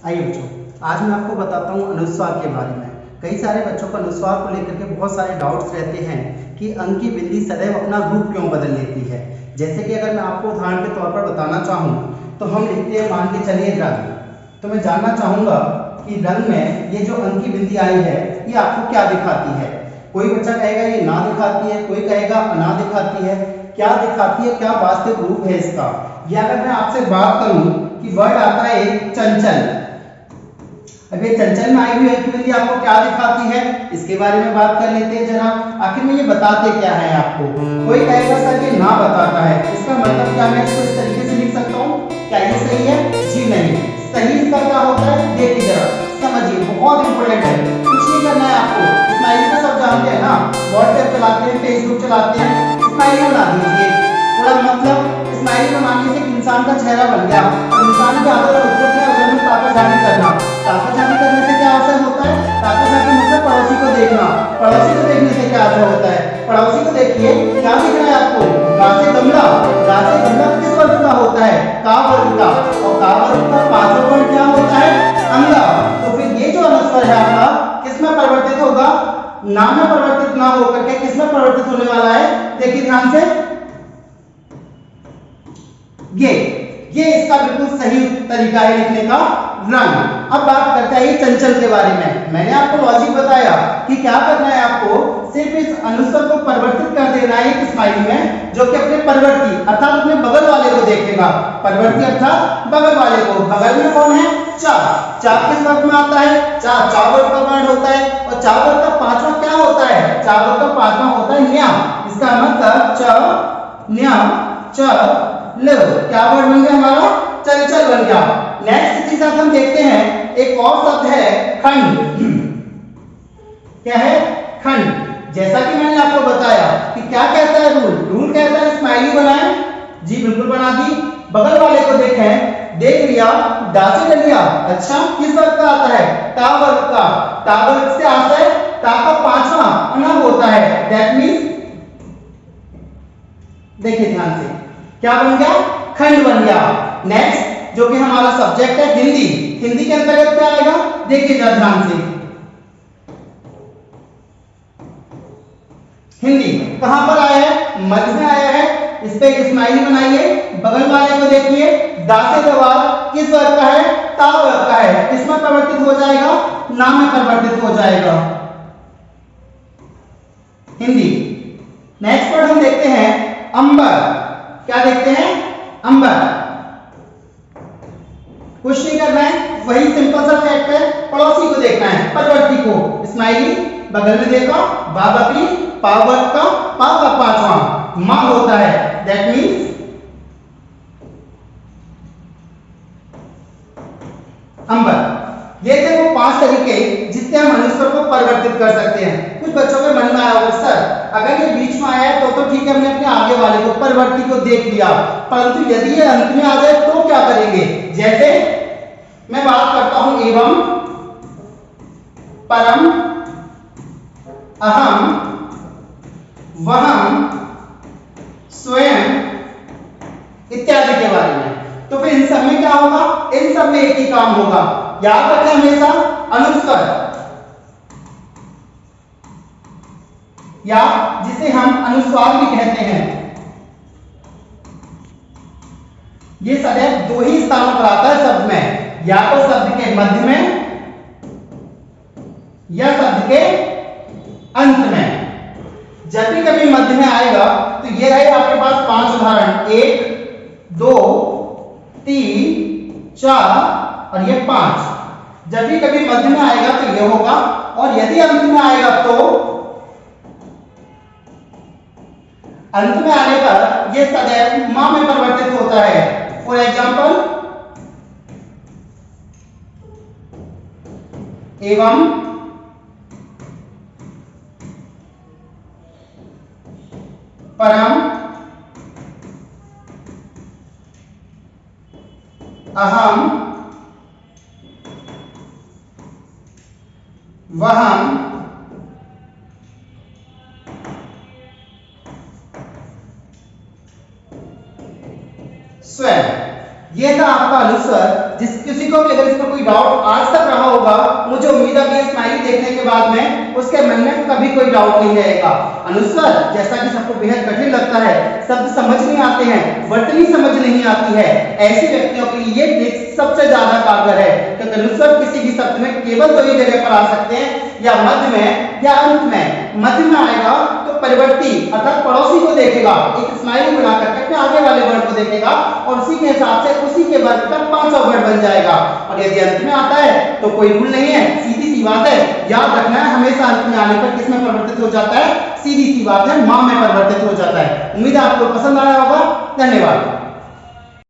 आइए बच्चों, आज मैं आपको बताता हूँ अनुस्वार के बारे में। कई सारे बच्चों को अनुस्वार को लेकर के बहुत सारे डाउट्स रहते हैं कि अंक की बिंदी सदैव अपना रूप क्यों बदल लेती है। जैसे कि अगर मैं आपको उदाहरण के तौर पर बताना चाहूँ तो हम लिखते हैं, मान के चलिए रंग। तो मैं जानना चाहूँगा कि रंग में ये जो अंक की बिंदी आई है ये आपको क्या दिखाती है। कोई बच्चा कहेगा ये ना दिखाती है, कोई कहेगा अना दिखाती है। क्या दिखाती है, क्या वास्तविक रूप है इसका। या अगर मैं आपसे बात करूं कि वर्ड आता है एक चंचल, अब ये चंचल में आई हुई अंक की बिंदी आपको क्या दिखाती है, इसके बारे में बात कर लेते हैं जरा। आखिर में ये बताते क्या है आपको। कोई कहेगा सर ये ना बताता है, इसका मतलब क्या, मैं इसको इस तरीके से लिख सकता हूँ, क्या ये सही है? जी नहीं। सही इसका क्या होता है, देखिए जरा समझिए, बहुत इंपॉर्टेंट है। कुछ नहीं करना है आपको, स्माइली तो सब जानते हैं ना, व्हाट्सएप चलाते हैं, फेसबुक चलाते हैं, स्माइली बना दीजिए। थोड़ा मतलब स्माइली बनाने से एक इंसान का चेहरा बन गया। इंसान की आदत होती है अगर में ताकाझानी करना। ताकाझानी करने से क्या असर होता है? ताकाझानी मतलब पड़ोसी को देखना। पड़ोसी को देखने से क्या असर होता है? पड़ोसी को देखिए, क्या दिख रहा है आपको? गा से गमला। गा से गमला किस वर्ग का होता है? का वर्ग का। और का वर्ग का पांचवां वर्ण क्या होता है? अंगा। तो फिर ये जो अनुस्वर है आपका किस में परिवर्तित होगा? ना में परिवर्तित ना होकर के किस में परिवर्तित होने वाला है? देखिए ध्यान से, ये इसका बिल्कुल सही तरीका है लिखने का, रंग। अब बात करते हैं चंचल के बारे में। मैंने आपको लॉजिक बताया कि क्या करना है आपको, सिर्फ इस अनुस्वर को परिवर्तित कर देना है एक स्माइली में, जो कि अपने परिवर्ती अर्थात अपने बगल वाले को देखेगा। परिवर्ती अर्थात बगल वाले को। बगल में कौन है? चा। चा किस वर्ग में आता है? चा चा वर्ग का वर्ण होता है। और चा वर्ग का पांचवा क्या होता है? चा वर्ग का पांचवा होता है न्या। इसका मतलब च न्या च ल, क्या वर्ड बन गया हमारा? चंचल बन गया। नेक्स्ट के साथ हम देखते हैं एक और शब्द है खंड। क्या है? खंड। जैसा कि मैंने आपको बताया कि क्या कहता है रूल, रूल कहता है स्माइली बनाएं। जी बिल्कुल बना दी। बगल वाले को देखें, देख लिया, डा से कर लिया। अच्छा किस वर्ग का आता है? ता वर्ग का। ता वर्ग से आता है ता का पांचवा अना होता है। दैट मींस देखिए ध्यान से क्या बन गया? खंड बन गया। नेक्स्ट जो कि हमारा सब्जेक्ट है हिंदी। हिंदी के अंतर्गत क्या आएगा? देखिए जरा ध्यान से, हिंदी कहां पर आया है? मध्य में आया है। इस पे एक स्माइली बनाइए। बगल वाले को देखिए, दा से जवाब किस वर्ग का है? ता वर्ग का है। किसमें परिवर्तित हो जाएगा? ना में परिवर्तित हो जाएगा, हिंदी। नेक्स्ट वर्ड हम देखते हैं अंबर। क्या देखते हैं? अंबर। कुछ नहीं करना है, वही सिंपल सा फैक्ट है, पड़ोसी को देखना है, परिवर्ती को। स्माइली बगल में देखो, बा बकरी, पा वर्ग का, पा का पांचवा मां होता है। दैट मींस अंबर। ये थे वो 5 तरीके जिससे हम अनुस्वर को परिवर्तित कर सकते हैं। कुछ बच्चों के मन में आया होगा सर अगर ये बीच में आया है तो ठीक है, हमने अपने आगे वाले को परिवर्ती को देख लिया, परंतु यदि ये अंत में आ जाए तो क्या करेंगे? जैसे मैं बात करता हूं एवं, परम, अहम, वहम, स्वयं इत्यादि के बारे में। तो फिर इन सब में क्या होगा? इन सब में एक ही काम होगा। याद रखें हमेशा अनुस्वर, या जिसे हम अनुस्वार भी कहते हैं, ये सदैव 2 ही स्थानों पर आता है शब्द में, या तो शब्द के मध्य में या शब्द के अंत में। जब भी कभी मध्य में आएगा तो ये रहे आपके पास 5 उदाहरण, 1 2 3 4 और ये 5। जब भी कभी मध्य में आएगा तो ये होगा, और यदि अंत में आएगा तो अंत में आने पर ये सदैव मां में परिवर्तित होता है। फॉर एग्जाम्पल एवं, परम, अहम, वहम, स्वयं। ये था आपका अनुस्वर जिस किसी को भी अगर इसमें कोई डाउट आज तक रहा होगा, मुझे उम्मीद है ये स्माइली देखने के बाद में उसके मन में कभी कोई डाउट नहीं रहेगा। अनुस्वर जैसा कि सबको बेहद कठिन लगता है, शब्द समझ नहीं आते हैं, वर्तनी समझ नहीं आती है, ऐसे व्यक्तियों के लिए ये ट्रिक सबसे ज्यादा कारगर है, क्योंकि अनुस्वर किसी भी शब्द में केवल 2 ही जगह पर आ सकते हैं, या मध्य में या अंत में। मध्य में आएगा तो परिवर्ती अर्थात पड़ोसी को देखेगा, एक स्माइली बना करके अपने आगे वाले वर्ड को देखेगा और उसी के हिसाब से उसी के वर्ग का 5वां वर्ड बन जाएगा। और यदि अंत में आता है तो कोई रूल नहीं है, सीधी सी बात है, याद रखना है हमेशा अंत में आने पर किसमें परिवर्तित हो जाता है, सीधी सी बात है मां में परिवर्तित हो जाता है। उम्मीद है आपको पसंद आया होगा। धन्यवाद।